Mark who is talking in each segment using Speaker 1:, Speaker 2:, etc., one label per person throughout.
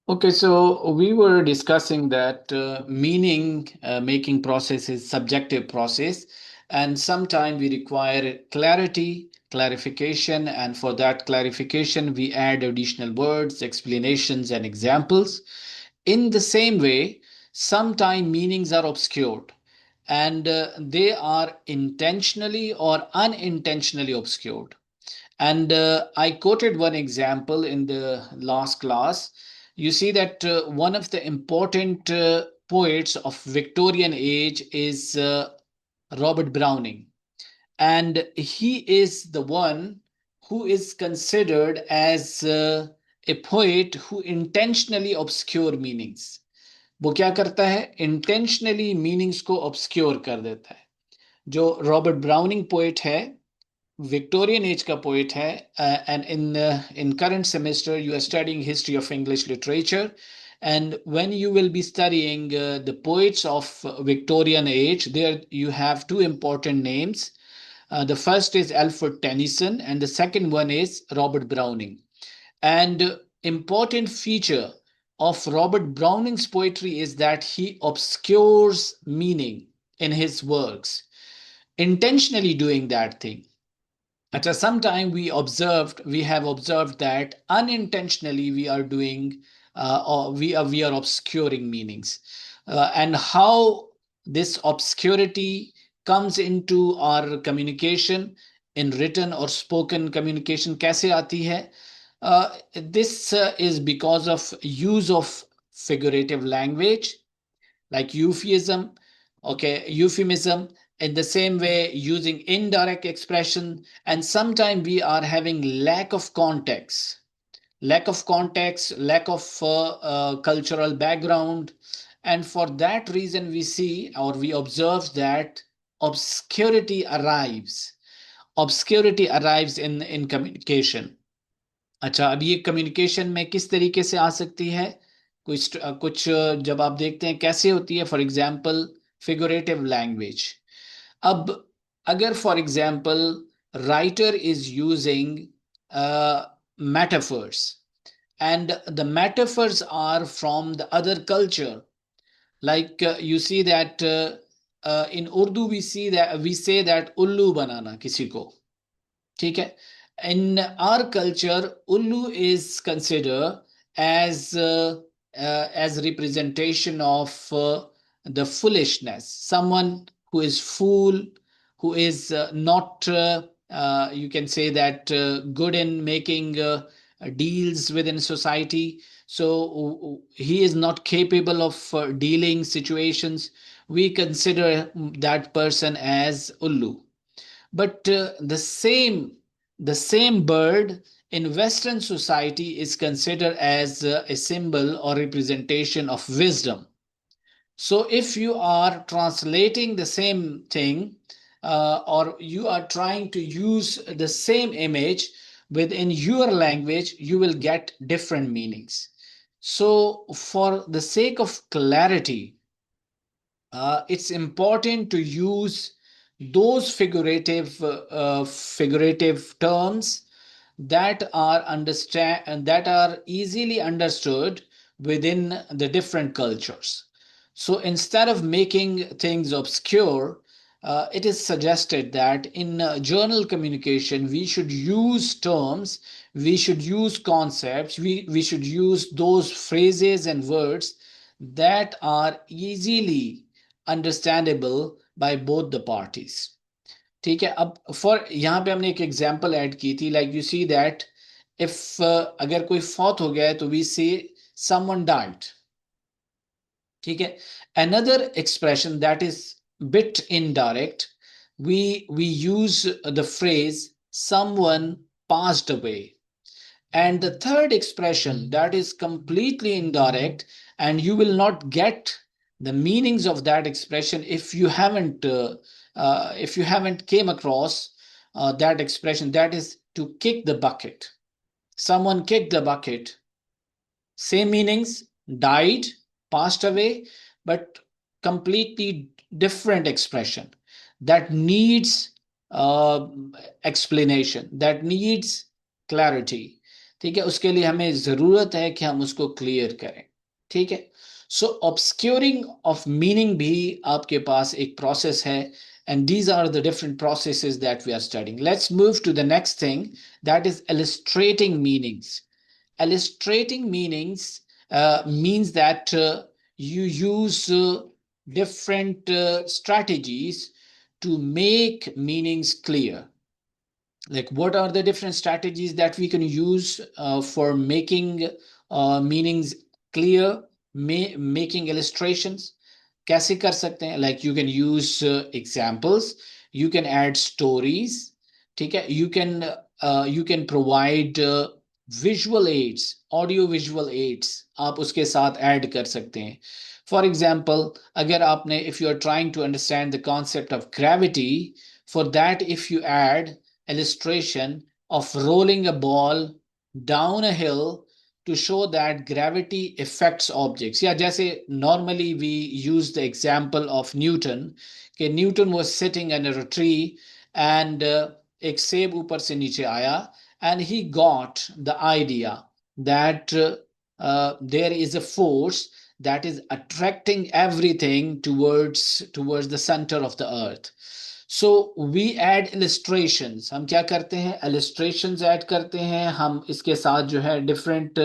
Speaker 1: Okay, so we were discussing that meaning making process is subjective process, and sometimes we require clarity, clarification, and for that clarification, we add additional words, explanations, and examples. In the same way, sometimes meanings are obscured, and they are intentionally or unintentionally obscured. And I quoted one example in the last class. You see that one of the important poets of Victorian age is Robert Browning. And he is the one who is considered as a poet who intentionally obscure meanings. वो क्या करता है, intentionally meanings को obscure कर देता है. जो Robert browning poet है, Victorian age ka poet hai, and in current semester you are studying history of English literature, and when you will be studying the poets of Victorian age, there you have two important names. The first is Alfred Tennyson, and the second one is Robert Browning. And important feature of Robert Browning's poetry is that he obscures meaning in his works, intentionally doing that thing. At some time we have observed that unintentionally we are doing or we are obscuring meanings, and how this obscurity comes into our communication in written or spoken communication कैसे आती है. This is because of use of figurative language like euphemism, in the same way using indirect expression, and sometimes we are having lack of cultural background, and for that reason we see or we observe that obscurity arrives obscurity arrives in communication. अच्छा, अब ये communication में किस तरीके से आ सकती है, कुछ जब आप देखते हैं कैसे होती है, फॉर एग्जांपल फिगरेटिव लैंग्वेज. अब अगर for example writer is using metaphors, and the metaphors are from the other culture, like you see that in Urdu we say that उल्लू बनाना किसी को, ठीक है. In our culture, ullu is considered as representation of the foolishness, someone who is fool, who is not you can say that good in making deals within society. So he is not capable of dealing situations. We consider that person as ullu. But the same bird in Western society is considered as a symbol or representation of wisdom. So if you are translating the same thing, or you are trying to use the same image within your language, you will get different meanings. So for the sake of clarity, it's important to use those figurative terms that are easily understood within the different cultures. So instead of making things obscure, it is suggested that in journal communication we should use terms, we should use concepts, we should use those phrases and words that are easily understandable by both the parties. ठीक है. अब for यहाँ पे हमने एक example add की थी, like you see that if अगर कोई फौत हो गया है तो वी से समवन डाइड, ठीक है. Another expression that is bit indirect, we use the phrase someone passed away. And the third expression that is completely indirect, and you will not get the meanings of that expression if you haven't came across that expression, that is to kick the bucket. Someone kicked the bucket. Same meanings, died, passed away, but completely different expression that needs explanation, that needs clarity. ठीक है, उसके लिए हमें जरूरत है कि हम उसको क्लियर करें। ठीक है, सो ऑब्सक्योरिंग ऑफ मीनिंग भी आपके पास एक प्रोसेस है, and these are the different processes that we are studying. Let's move to the next thing, that is illustrating meanings. Illustrating meanings means that you use different strategies to make meanings clear. Like, what are the different strategies that we can use for making meanings clear, making illustrations? कैसे कर सकते हैं? Like, you can use examples, you can add stories, ठीक है, you can provide visual aids, audio visual aids आप उसके साथ add कर सकते हैं. For example, अगर आपने, if you are trying to understand the concept of gravity, for that if you add illustration of rolling a ball down a hill to show that gravity affects objects. Yeah, जैसे normally we use the example of Newton, कि Newton was sitting under a tree and एक सेब ऊपर से नीचे आया, and he got the idea that there is a force that is attracting everything towards the center of the earth. So we add illustrations, हम क्या करते हैं, इलिस्ट्रेशंस ऐड करते हैं, हम इसके साथ जो है डिफरेंट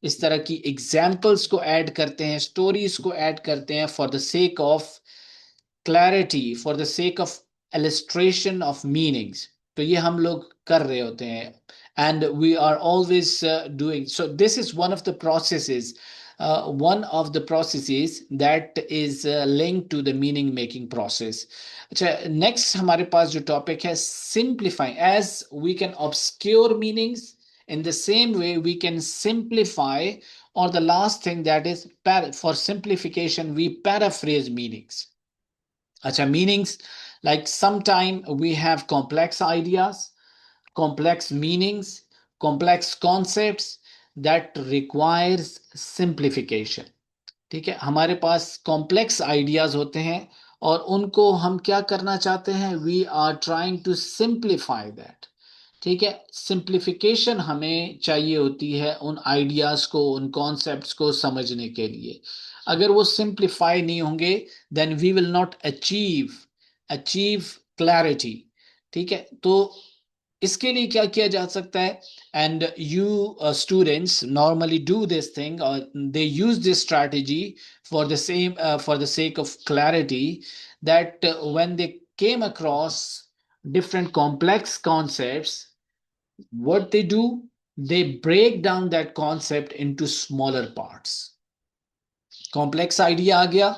Speaker 1: इस तरह की एग्जाम्पल्स को ऐड करते हैं, स्टोरीज को ऐड करते हैं, for the sake of clarity, for the sake of illustration of meanings. तो ये हम लोग कर रहे होते हैं, and we are always doing so. This is one of the processes that is linked to the meaning making process. अच्छा, next हमारे पास जो topic है, simplifying. As we can obscure meanings, in the same way we can simplify, or the last thing, that is for simplification we paraphrase meanings. Acha, meanings, like sometime we have complex ideas, complex meanings, complex concepts that requires simplification. ठीक है, हमारे पास complex ideas होते हैं और उनको हम क्या करना चाहते हैं, we are trying to simplify that. ठीक है, सिंप्लीफिकेशन हमें चाहिए होती है उन आइडियाज को, उन कॉन्सेप्ट्स को समझने के लिए. अगर वो सिंप्लीफाई नहीं होंगे, then we will not achieve clarity. ठीक है, तो इसके लिए क्या किया जा सकता है, and you students normally do this thing, और they use this strategy for the sake of clarity, that when they came across different complex concepts, what they do, they break down that concept into smaller parts. Complex idea आ गया,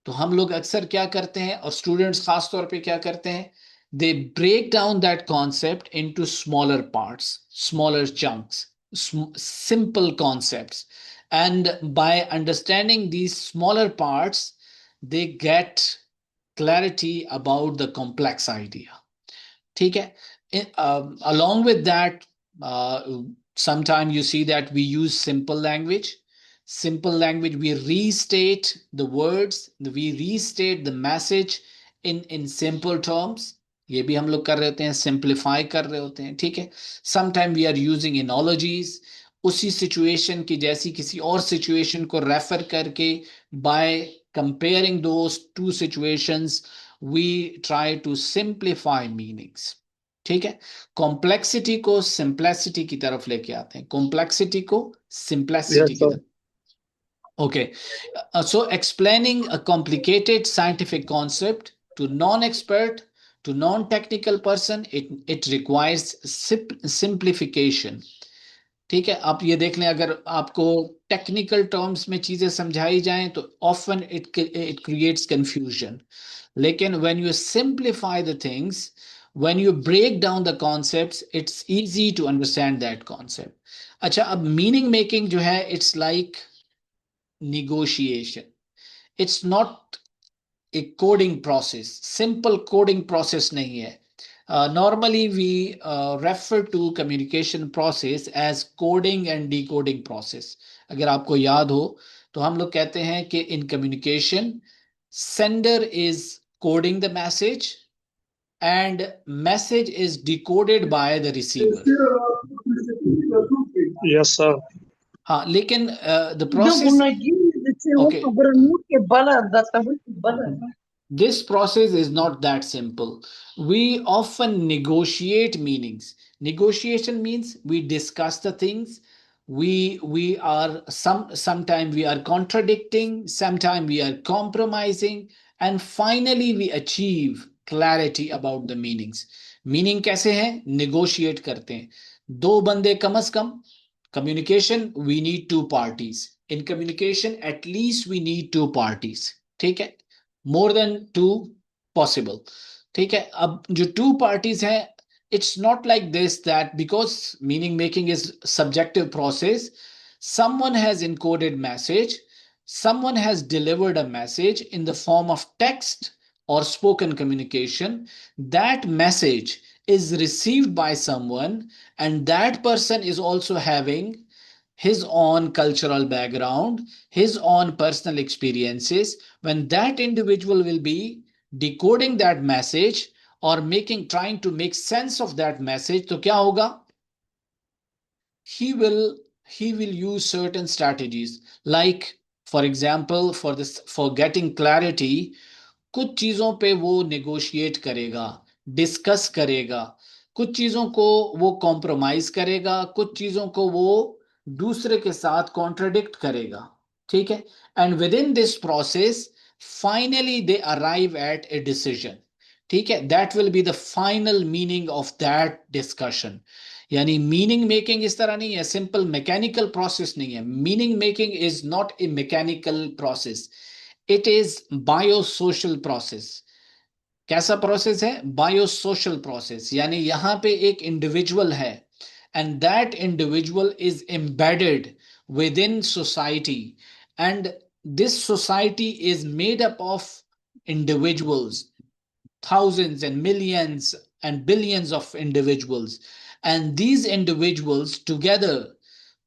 Speaker 1: तो हम लोग अक्सर क्या करते हैं, और स्टूडेंट्स खास तौर पे क्या करते हैं, they break down that concept into smaller parts, smaller chunks, simple concepts, and by understanding these smaller parts they get clarity about the complex idea. ठीक है, along with that, uh, sometimes you see that we use simple language, we restate the words, we restate the message in simple terms. ये भी हम लोग कर रहे होते हैं, सिंप्लीफाई कर रहे होते हैं. ठीक है, sometime we are using analogies, उसी सिचुएशन की जैसी किसी और सिचुएशन को रेफर करके, by comparing those two situations we try to simplify meanings. ठीक है, कॉम्प्लेक्सिटी को सिंप्लिसिटी की तरफ लेके आते हैं, कॉम्प्लेक्सिटी को सिंप्लिसिटी
Speaker 2: Yes,
Speaker 1: की
Speaker 2: sir.
Speaker 1: तरफ. Okay, so explaining a complicated scientific concept to non-expert, to non-technical person, it requires simplification. ठीक है, आप ये देख लें, अगर आपको टेक्निकल टर्म्स में चीजें समझाई जाएं तो ऑफन इट क्रिएट्स कंफ्यूजन. लेकिन when you simplify the things, when you break down the concepts, it's easy to understand that concept. अच्छा, अब मीनिंग मेकिंग जो है, it's like negotiation. It's not a coding process, simple coding process नहीं है. Normally we refer to communication process as coding and decoding process. अगर आपको याद हो तो हम लोग कहते हैं कि in communication sender is coding the message and message is decoded by the receiver.
Speaker 2: Yes, sir.
Speaker 1: हाँ, लेकिन the
Speaker 3: Yo
Speaker 1: process,
Speaker 3: unajua
Speaker 1: okay,
Speaker 3: baranuke bala databuti bala.
Speaker 1: this process is not that simple. We often negotiate meanings. Negotiation means we discuss the things. We are sometimes we are contradicting, sometimes we are compromising, and finally we achieve clarity about the meanings. Meaning कैसे है? Negotiate करते हैं. दो बंदे कम से कम. Communication, we need two parties. In communication, at least we need two parties. ठीक है? More than two possible. ठीक है, अब जो टू पार्टीज हैं, it's not like this that because meaning making is subjective process. Someone has encoded message, someone has delivered a message in the form of text or spoken communication. That message is received by someone, and that person is also having his own cultural background, his own personal experiences. When that individual will be decoding that message or trying to make sense of that message, तो क्या होगा? He will use certain strategies, like for example, for getting clarity, कुछ चीजों पे वो negotiate करेगा, discuss करेगा, कुछ चीजों को वो कॉम्प्रोमाइज करेगा, कुछ चीजों को वो दूसरे के साथ कॉन्ट्रडिक्ट करेगा. ठीक है, and within this process finally they arrive at a decision. ठीक है, that will be the final meaning of that discussion. यानी मीनिंग मेकिंग इस तरह नहीं है, सिंपल मैकेनिकल प्रोसेस नहीं है. Meaning making is not a mechanical process, it is biosocial process. कैसा प्रोसेस है? Biosocial process. यानी यहां पे एक इंडिविजुअल है, and that individual is embedded within society, and this society is made up of individuals, thousands and millions and billions of individuals. And these individuals together,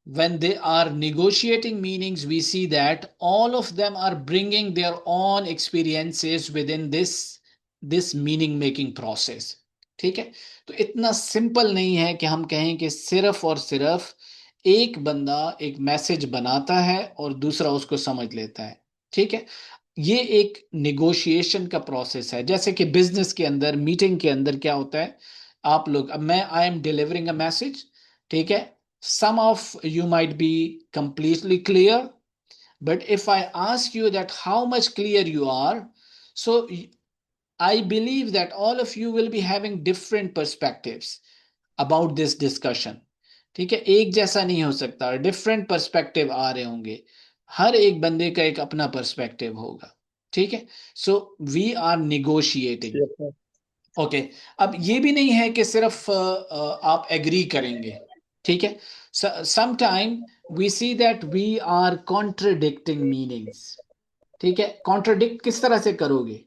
Speaker 1: when they are negotiating meanings, we see that all of them are bringing their own experiences within this meaning making process. ठीक है, तो इतना simple नहीं है कि हम कहें कि सिर्फ और सिर्फ एक बंदा एक मैसेज बनाता है और दूसरा उसको समझ लेता है. ठीक है, ये एक निगोशिएशन का प्रोसेस है. जैसे कि बिजनेस के अंदर, मीटिंग के अंदर क्या होता है, आप लोग, अब मैं I am delivering a message. ठीक है, some of you might be completely clear, but if I ask you that how much clear you are, so I believe that all of you will be having different perspectives about this discussion. ठीक है, एक जैसा नहीं हो सकता, different perspective आ रहे होंगे, हर एक बंदे का एक अपना पर्सपेक्टिव होगा. ठीक है, so we are negotiating.
Speaker 2: Yes, sir.
Speaker 1: Okay, अब ये भी नहीं है कि सिर्फ आप एग्री करेंगे. ठीक है, sometime we see that we are contradicting meanings. ठीक है, कॉन्ट्रडिक्ट किस तरह से करोगे?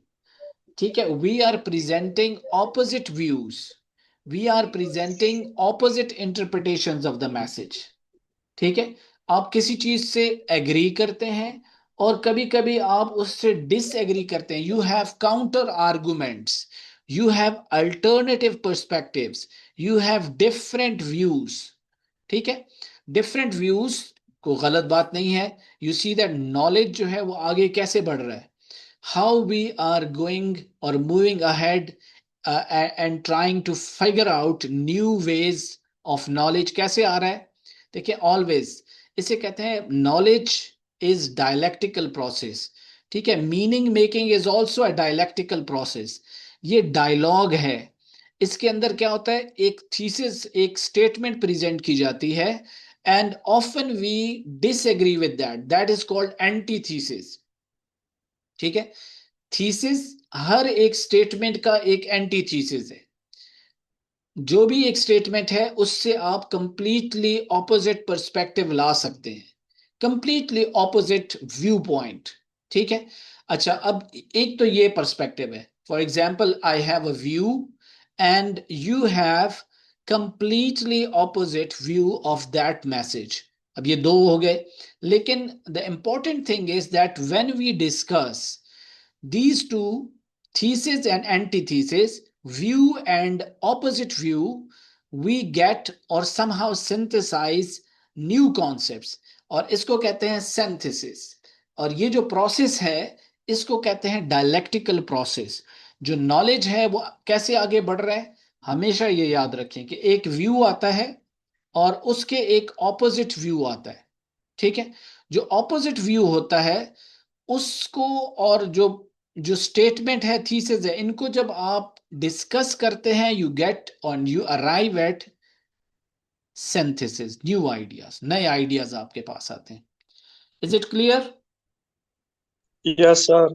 Speaker 1: ठीक है, we are presenting opposite views, we are presenting opposite interpretations of the message. ठीक है, आप किसी चीज से एग्री करते हैं और कभी कभी आप उससे डिसएग्री करते हैं. You have counter arguments, you have alternative perspectives, you have different views. ठीक है, डिफरेंट व्यूज को गलत बात नहीं है. यू सी दैट नॉलेज जो है वो आगे कैसे बढ़ रहा है, how we are going or moving ahead, and trying to figure out new ways of knowledge कैसे आ रहा है. देखिए, ऑलवेज इसे कहते हैं नॉलेज इज डायलैक्टिकल प्रोसेस. ठीक है, meaning making is also a dialectical process. ये डायलॉग है. इसके अंदर क्या होता है, एक थीसिस, एक स्टेटमेंट प्रेजेंट की जाती है, and often we disagree with that is called antithesis. ठीक है, थीसिस, हर एक स्टेटमेंट का एक एंटी थीसिस है. जो भी एक स्टेटमेंट है उससे आप कंप्लीटली ऑपोजिट पर्सपेक्टिव ला सकते हैं, कंप्लीटली ऑपोजिट व्यू पॉइंट. ठीक है, अच्छा, अब एक तो ये पर्सपेक्टिव है. For example, I have a view and you have completely opposite view of that message. अब ये दो हो गए, लेकिन the important thing is that when we discuss these two, thesis and antithesis, view and opposite view, we get और somehow synthesize new concepts, और इसको कहते हैं सिंथेसिस। और ये जो प्रोसेस है इसको कहते हैं डायलेक्टिकल प्रोसेस। जो नॉलेज है वो कैसे आगे बढ़ रहा है, हमेशा ये याद रखें कि एक व्यू आता है और उसके एक ऑपोजिट व्यू आता है। ठीक है, जो ऑपोजिट व्यू होता है उसको, और जो जो स्टेटमेंट है, थीसिस है, इनको जब आप डिस्कस करते हैं यू गेट और you arrive at synthesis, new ideas, नए आइडियाज आपके पास आते हैं। Is it clear?
Speaker 2: Yes sir.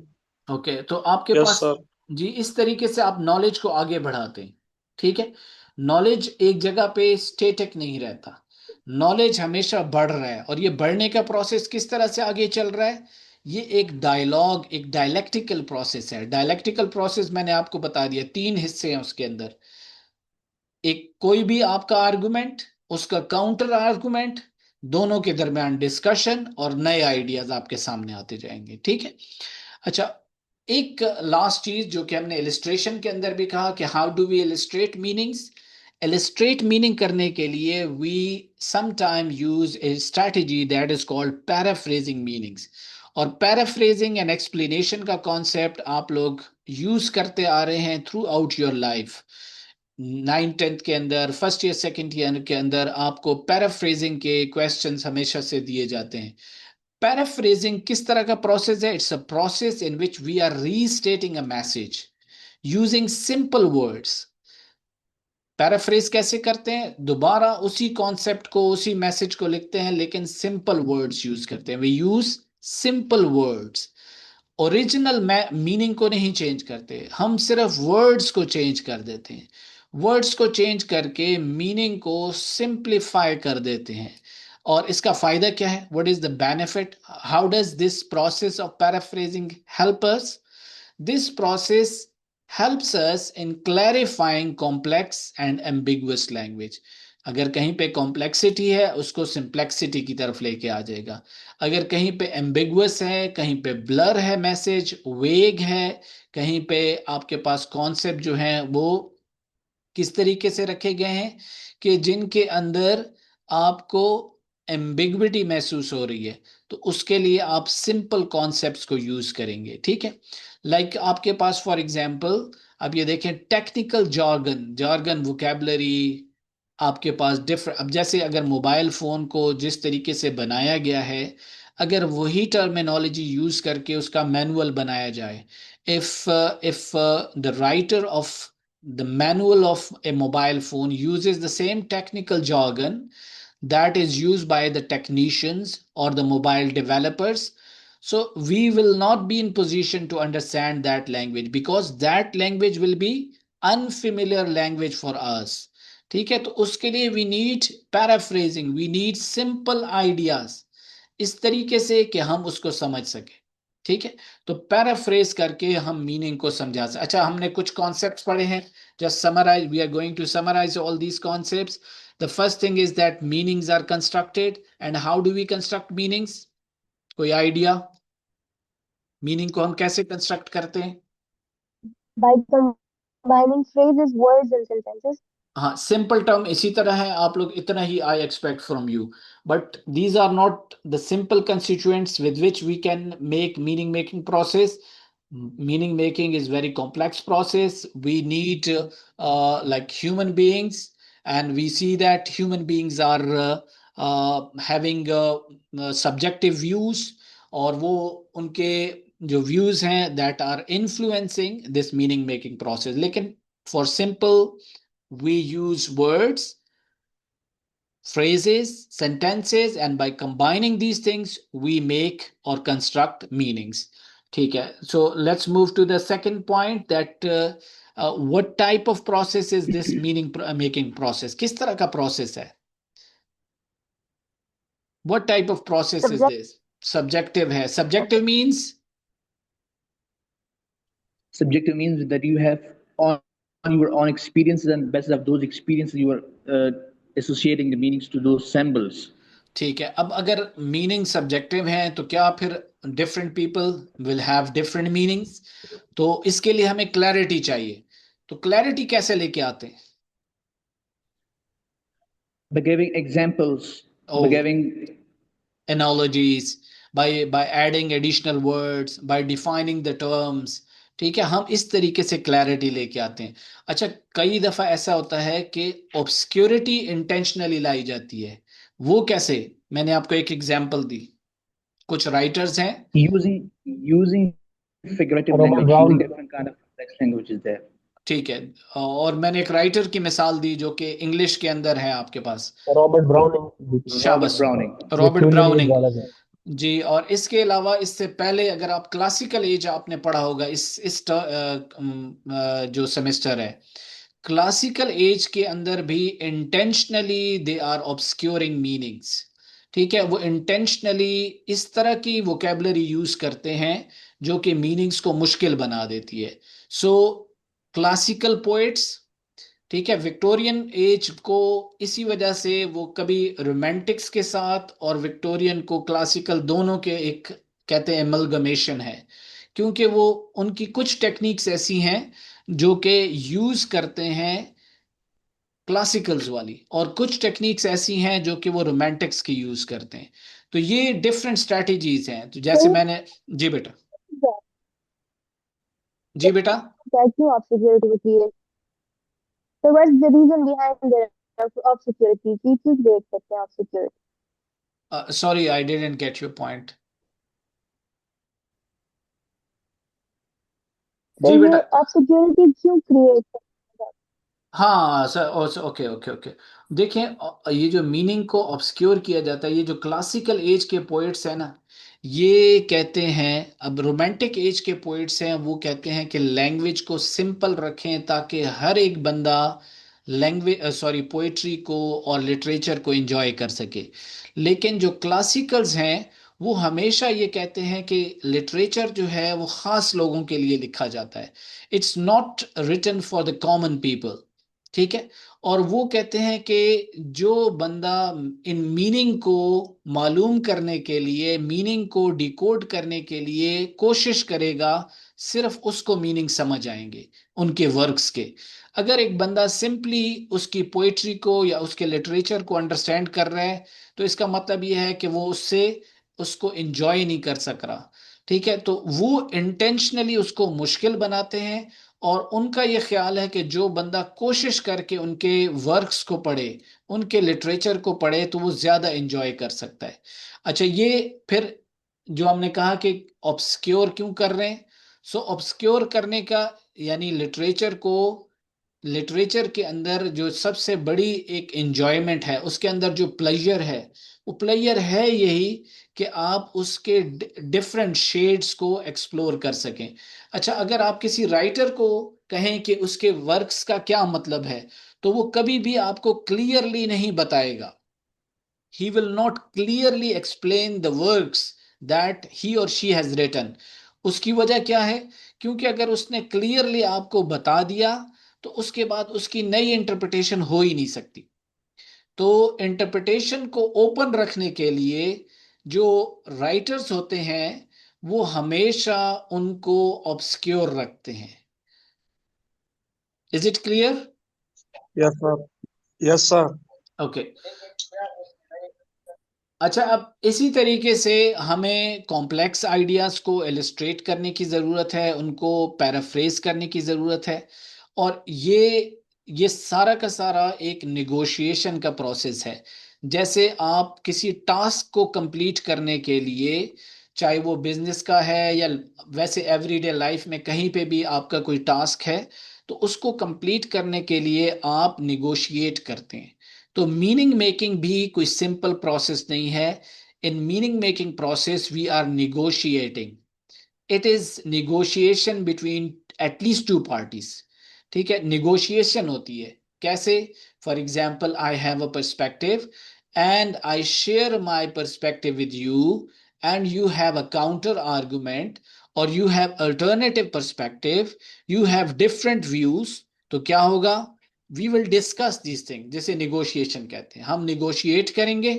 Speaker 1: Okay, तो आपके
Speaker 2: यस
Speaker 1: पास,
Speaker 2: सर।
Speaker 1: जी, इस तरीके से आप नॉलेज को आगे बढ़ाते हैं। ठीक है, नॉलेज एक जगह पे स्टेटिक नहीं रहता, नॉलेज हमेशा बढ़ रहा है। और ये बढ़ने का प्रोसेस किस तरह से आगे चल रहा है, ये एक डायलॉग, एक डायलेक्टिकल प्रोसेस है। डायलेक्टिकल प्रोसेस मैंने आपको बता दिया, तीन हिस्से हैं उसके अंदर। एक कोई भी आपका आर्गुमेंट, उसका काउंटर आर्गुमेंट, दोनों के दरमियान डिस्कशन, और नए आइडियाज आपके सामने आते जाएंगे। ठीक है, अच्छा, एक लास्ट चीज जो कि हमने इलिस्ट्रेशन के अंदर भी कहा कि how do we illustrate meanings. Illustrate meaning करने के लिए we sometime use a strategy that is called paraphrasing meanings. और पैराफ्रेजिंग एंड एक्सप्लेनेशन का कॉन्सेप्ट आप लोग यूज करते आ रहे हैं through out your life. 9th 10th के अंदर, फर्स्ट ईयर सेकेंड ईयर के अंदर आपको पैराफ्रेजिंग के क्वेश्चंस हमेशा से दिए जाते हैं। पैराफ्रेजिंग किस तरह का प्रोसेस है? It's a process in which we are restating a message using simple words. Paraphrase कैसे करते हैं? दोबारा उसी कॉन्सेप्ट को, उसी मैसेज को लिखते हैं, लेकिन सिंपल वर्ड्स यूज करते हैं। We use simple words, original meaning को नहीं चेंज करते, हम सिर्फ वर्ड्स को चेंज कर देते हैं। वर्ड्स को चेंज करके मीनिंग को सिंप्लीफाई कर देते हैं। और इसका फायदा क्या है? What is the benefit? How does this process of paraphrasing help us? This process helps us in clarifying complex and ambiguous language. अगर कहीं पे कॉम्प्लेक्सिटी है उसको सिंप्लेक्सिटी की तरफ लेके आ जाएगा। अगर कहीं पे एम्बिगुअस है, कहीं पे ब्लर है, मैसेज वेग है, कहीं पे आपके पास कॉन्सेप्ट जो है वो किस तरीके से रखे गए हैं कि जिनके अंदर आपको एम्बिग्विटी महसूस हो रही है, तो उसके लिए आप सिंपल कॉन्सेप्ट्स को यूज करेंगे। ठीक है, लाइक आपके पास फॉर एग्जांपल, अब ये देखें, टेक्निकल jargon, jargon वोकेबलरी आपके पास डिफरेंट। अब जैसे अगर मोबाइल फोन को जिस तरीके से बनाया गया है, अगर वही टर्मिनोलॉजी यूज करके उसका मैनुअल बनाया जाए, if the writer of the manual of a mobile phone uses the same technical jargon that is used by the technicians or the mobile developers, so we will not be in position to understand that language because that language will be unfamiliar language for us. ठीक है, तो उसके लिए we need paraphrasing, we need simple ideas, इस तरीके से कि हम उसको समझ सके। ठीक है, तो पैराफ्रेज करके हम मीनिंग को समझा सकते। अच्छा, हमने कुछ कॉन्सेप्ट्स पढ़े हैं, just summarize, we are going to summarize all these concepts. The first thing is that meanings are constructed, and how do we construct meanings? कोई आइडिया, मीनिंग को हम कैसे कंस्ट्रक्ट करते हैं?
Speaker 4: By combining phrases, words, and sentences.
Speaker 1: हाँ, simple term इसी तरह है, आप लोग इतना ही I expect from you, but these are not the simple constituents with which we can make meaning making process. Meaning making is very complex process. We need like human beings, and we see that human beings are having subjective views, और वो उनके जो views हैं that are influencing this meaning making process. लेकिन for simple, we use words, phrases, sentences, and by combining these things, we make or construct meanings. ठीक है, so let's move to the second point, that what type of process is this meaning making process? किस तरह का process है? What type of process is
Speaker 4: Subject.
Speaker 1: this? Subjective है। Subjective means
Speaker 5: Subjective means that you have on your own experiences, and based of those experiences, you are associating the meanings to those symbols.
Speaker 1: ठीक है, अब अगर meaning subjective है तो क्या फिर different people will have different meanings? तो इसके लिए हमें क्लैरिटी चाहिए। तो क्लैरिटी कैसे लेके आते हैं?
Speaker 5: by giving examples, by
Speaker 1: Oh,
Speaker 5: giving
Speaker 1: analogies, by adding additional words, by defining the terms. ठीक है, हम इस तरीके से क्लैरिटी लेके आते हैं। अच्छा, कई दफा ऐसा होता है कि ऑब्सक्योरिटी इंटेंशनली लाई जाती है। वो कैसे? मैंने आपको एक एग्जांपल दी। कुछ राइटर्स हैं,
Speaker 5: using figurative
Speaker 2: Robert
Speaker 5: language,
Speaker 2: Brown.
Speaker 5: using different kind of complex languages there.
Speaker 1: ठीक है, और मैंने एक राइटर की मिसाल दी जो कि इंग्लिश के अंदर है आपके पास।
Speaker 2: Robert Browning.
Speaker 5: Robert
Speaker 1: शाबाश,
Speaker 5: Browning.
Speaker 1: रॉबर्ट ब्राउनिंग
Speaker 2: वाला है।
Speaker 1: जी। और इसके अलावा, इससे पहले अगर आप क्लासिकल एज आपने पढ़ा होगा, जो सेमेस्टर है, क्लासिकल एज के अंदर भी intentionally they are obscuring meanings. ठीक है, वो इंटेंशनली इस तरह की वोकेबलरी यूज करते हैं जो कि मीनिंग्स को मुश्किल बना देती है। सो क्लासिकल पोएट्स, ठीक है, विक्टोरियन एज को इसी वजह से वो कभी रोमांटिक्स के साथ और विक्टोरियन को क्लासिकल दोनों के एक कहते हैं एमलगमेशन है, क्योंकि वो उनकी कुछ टेक्निक्स ऐसी हैं जो कि यूज करते हैं क्लासिकल्स वाली, और कुछ टेक्निक्स ऐसी हैं जो कि वो रोमांटिक्स की यूज करते हैं। तो ये डिफरेंट स्ट्रैटेजीज हैं। तो जैसे मैंने, जी बेटा, जी बेटा,
Speaker 4: that you obscurity was created. So what's the reason behind the obscurity? कि क्यों create करते हैं obscurity?
Speaker 1: Sorry I didn't get your point.
Speaker 4: तो
Speaker 1: जी
Speaker 4: ये
Speaker 1: बेटा,
Speaker 4: obscurity क्यों create करते हैं?
Speaker 1: हाँ सर, ओके ओके ओके। देखिए, ये जो मीनिंग को ऑब्सक्योर किया जाता है, ये जो क्लासिकल एज के पोएट्स हैं ना, ये कहते हैं, अब रोमांटिक एज के पोएट्स हैं, वो कहते हैं कि लैंग्वेज को सिंपल रखें ताकि हर एक बंदा लैंग्वेज सॉरी पोएट्री को और लिटरेचर को एंजॉय कर सके। लेकिन जो क्लासिकल्स हैं, वो हमेशा ये कहते हैं कि लिटरेचर जो है वो खास लोगों के लिए लिखा जाता है। It's not written for the common people. ठीक है, और वो कहते हैं कि जो बंदा इन मीनिंग को मालूम करने के लिए, मीनिंग को डिकोड करने के लिए कोशिश करेगा, सिर्फ उसको मीनिंग समझ आएंगे उनके वर्क्स के। अगर एक बंदा सिंपली उसकी पोइट्री को या उसके लिटरेचर को अंडरस्टैंड कर रहा है, तो इसका मतलब यह है कि वो उससे उसको एंजॉय नहीं कर सक रहा। ठीक है, तो वो इंटेंशनली उसको मुश्किल बनाते हैं, और उनका ये ख्याल है कि जो बंदा कोशिश करके उनके वर्क्स को पढ़े, उनके लिटरेचर को पढ़े, तो वो ज्यादा एंजॉय कर सकता है। अच्छा, ये फिर जो हमने कहा कि ऑब्सक्योर क्यों कर रहे हैं, सो ऑब्सक्योर करने का यानी लिटरेचर के अंदर जो सबसे बड़ी एक एंजॉयमेंट है, उसके अंदर जो प्लेजर है, वो प्लेजर है यही कि आप उसके डिफरेंट शेड्स को एक्सप्लोर कर सकें। अच्छा, अगर आप किसी राइटर को कहें कि उसके वर्क्स का क्या मतलब है, तो वो कभी भी आपको क्लियरली नहीं बताएगा। He will not clearly explain the works that he और शी हैज रिटन। उसकी वजह क्या है? क्योंकि अगर उसने क्लियरली आपको बता दिया, तो उसके बाद उसकी नई इंटरप्रिटेशन हो ही नहीं सकती। तो इंटरप्रिटेशन को ओपन रखने के लिए जो राइटर्स होते हैं, वो हमेशा उनको ऑब्सक्योर रखते हैं। Is it clear?
Speaker 2: Yes sir. Yes sir.
Speaker 1: Okay. अच्छा, अब इसी तरीके से हमें कॉम्प्लेक्स आइडियाज को इलिस्ट्रेट करने की ज़रूरत है, उनको पैराफ्रेज करने की ज़रूरत है। और ये सारा का सारा एक निगोशिएशन का प्रोसेस है। जैसे आप किसी टास्क को कंप्लीट करने के लिए, चाहे वो बिजनेस का है या वैसे एवरीडे लाइफ में कहीं पे भी आपका कोई टास्क है, तो उसको कंप्लीट करने के लिए आप निगोशिएट करते हैं। तो मीनिंग मेकिंग भी कोई सिंपल प्रोसेस नहीं है। In meaning making process we are negotiating. It is negotiation between at least two parties. ठीक है, निगोशिएशन होती है कैसे? For example, I have a perspective and I share my perspective with you, and you have a counter argument, और you have alternative perspective, you have different views. तो क्या होगा? We will discuss this thing, जिसे negotiation कहते हैं। हम negotiate करेंगे,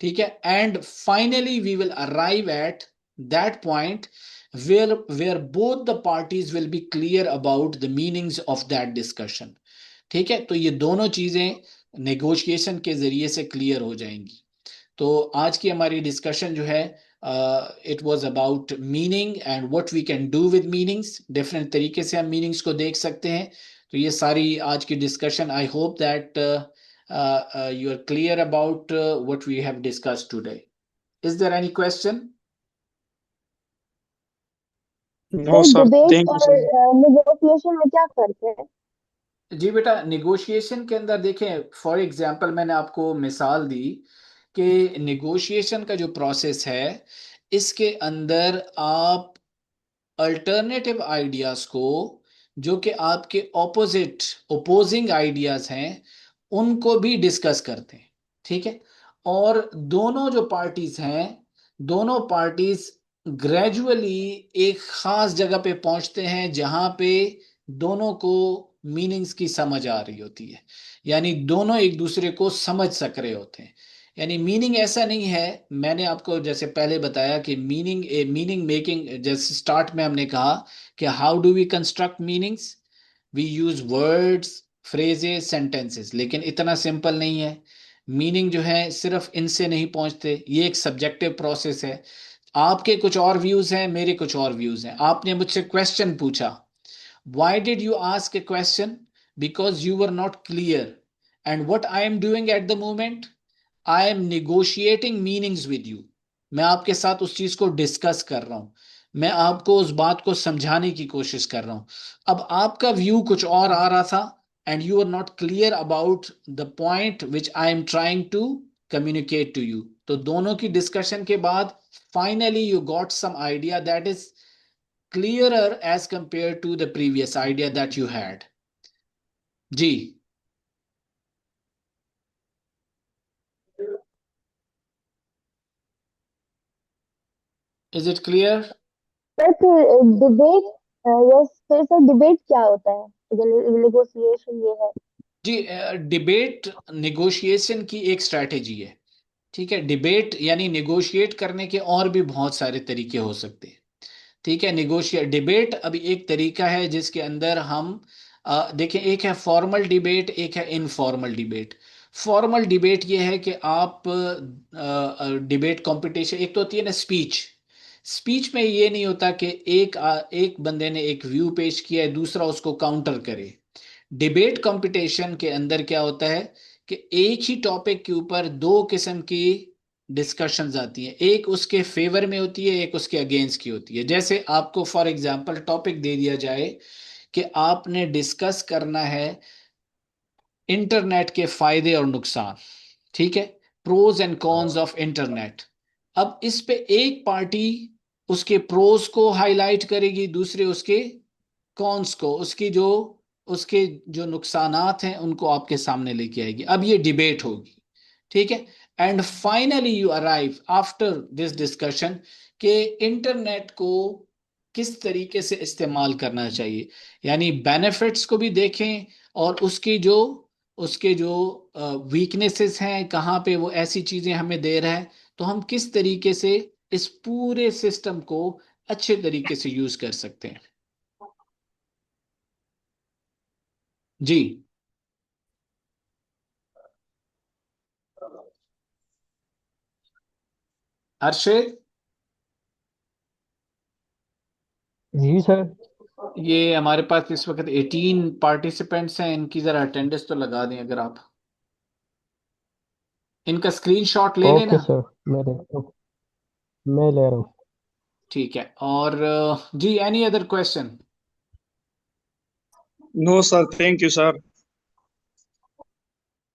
Speaker 1: ठीक है, and finally we will arrive at that point where both the parties will be clear about the meanings of that discussion। ठीक है, तो ये दोनों चीजें नेगोशिएशन के जरिए से क्लियर हो जाएंगी। तो आज की हमारी डिस्कशन जो है, it was about meaning and what we can do with meanings. Different तरीके से हम मीनिंग्स को देख सकते हैं। तो ये सारी आज की discussion, I hope that you are clear about what we have discussed today. Is there any question?
Speaker 2: No,
Speaker 4: sir
Speaker 2: sir.
Speaker 4: Debate
Speaker 2: Thank you,
Speaker 4: और
Speaker 2: sir.
Speaker 4: नेगोशिएशन में क्या फर्क है?
Speaker 1: जी बेटा, निगोशिएशन के अंदर देखें, फॉर एग्जांपल मैंने आपको मिसाल दी कि निगोशिएशन का जो प्रोसेस है, इसके अंदर आप अल्टरनेटिव आइडियाज को, जो कि आपके ओपोजिंग आइडियाज हैं, उनको भी डिस्कस करते हैं। ठीक है। और दोनों जो पार्टीज हैं, दोनों पार्टीज ग्रेजुअली एक खास जगह पे पहुंचते हैं जहां पे दोनों को मीनिंग्स की समझ आ रही होती है, यानी दोनों एक दूसरे को समझ सक रहे होते हैं। यानी मीनिंग ऐसा नहीं है, मैंने आपको जैसे पहले बताया कि मीनिंग मेकिंग, जैसे स्टार्ट में हमने कहा कि how do we construct meanings, we use words, phrases, sentences. लेकिन इतना सिंपल नहीं है। मीनिंग जो है सिर्फ इनसे नहीं पहुंचते, ये एक सब्जेक्टिव प्रोसेस है। आपके कुछ और व्यूज हैं, मेरे कुछ और व्यूज हैं। आपने मुझसे क्वेश्चन पूछा, why did you ask a question? Because you were not clear. And what I am doing at the moment, I am negotiating meanings with you. मैं आपके साथ उस चीज को डिस्कस कर रहा हूं, मैं आपको उस बात को समझाने की कोशिश कर रहा हूं। अब आपका व्यू कुछ और आ रहा था, and you are not clear about the point which I am trying to communicate to you. तो दोनों की डिस्कशन के बाद finally you got some idea that is clearer as compared to the previous idea that you had. जी, is it clear?
Speaker 4: Sir फिर debate, yes फिर sir debate क्या होता है? नेगोशिएशन ये है।
Speaker 1: जी, डिबेट निगोशिएशन की एक स्ट्रैटेजी है। ठीक है। डिबेट यानी निगोशिएट करने के और भी बहुत सारे तरीके हो सकते हैं। ठीक है। निगोशिएट डिबेट अभी एक तरीका है जिसके अंदर हम देखें, एक है फॉर्मल डिबेट, एक है इनफॉर्मल डिबेट। फॉर्मल डिबेट ये है कि आप डिबेट कंपटीशन, एक तो होती है ना स्पीच। स्पीच में ये नहीं होता कि एक बंदे ने एक व्यू पेश किया है, दूसरा उसको काउंटर करे। डिबेट कंपटीशन के अंदर क्या होता है कि एक ही टॉपिक के ऊपर दो किस्म की डिस्कशंस आती हैं, एक उसके फेवर में होती है, एक उसके अगेंस्ट की होती है। जैसे आपको फॉर एग्जांपल टॉपिक दे दिया जाए कि आपने डिस्कस करना है इंटरनेट के फायदे और नुकसान। ठीक है। Pros and cons of internet. अब इस पे एक पार्टी उसके प्रोज को हाईलाइट करेगी, दूसरे उसके कॉन्स को, उसके जो नुकसानात हैं उनको आपके सामने लेके आएगी। अब ये डिबेट होगी। ठीक है। And finally you arrive after this discussion कि इंटरनेट को किस तरीके से इस्तेमाल करना चाहिए, यानी बेनिफिट्स को भी देखें और उसके जो वीकनेसेस हैं, कहाँ पे वो ऐसी चीजें हमें दे रहा है, तो हम किस तरीके से इस पूरे सिस्टम को अच्छे तरीके से यूज कर सकते हैं। जी, अर्शद,
Speaker 2: जी सर।
Speaker 1: ये हमारे पास इस वक्त 18 पार्टिसिपेंट्स हैं, इनकी जरा अटेंडेंस तो लगा दें अगर आप। इनका स्क्रीनशॉट ले
Speaker 2: ओके
Speaker 1: लेना।
Speaker 2: सर, मैं ले रहा हूँ।
Speaker 1: ठीक है। और जी, any other question?
Speaker 2: No, sir. Thank you, sir.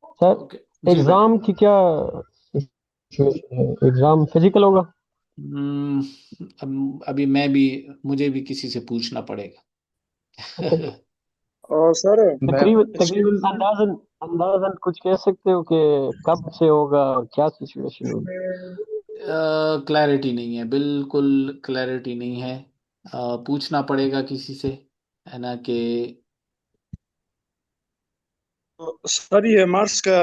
Speaker 1: Okay.
Speaker 2: Sir
Speaker 1: ji बेटा।
Speaker 2: एग्जाम की क्या सिचुएशन है? एग्जाम फिजिकल होगा?
Speaker 1: अभी मुझे भी किसी से पूछना
Speaker 2: ओके।
Speaker 1: पड़ेगा।
Speaker 2: और सर
Speaker 5: मैं
Speaker 2: तकरीबन तकरीबन अंदाजन अंदाजन कुछ कह सकते हो कि कब से होगा और क्या सिचुएशन होगी?
Speaker 1: क्लैरिटी नहीं है, बिल्कुल क्लैरिटी नहीं है। पूछना पड़ेगा किसी से, है ना कि
Speaker 2: सर ये मार्क्स का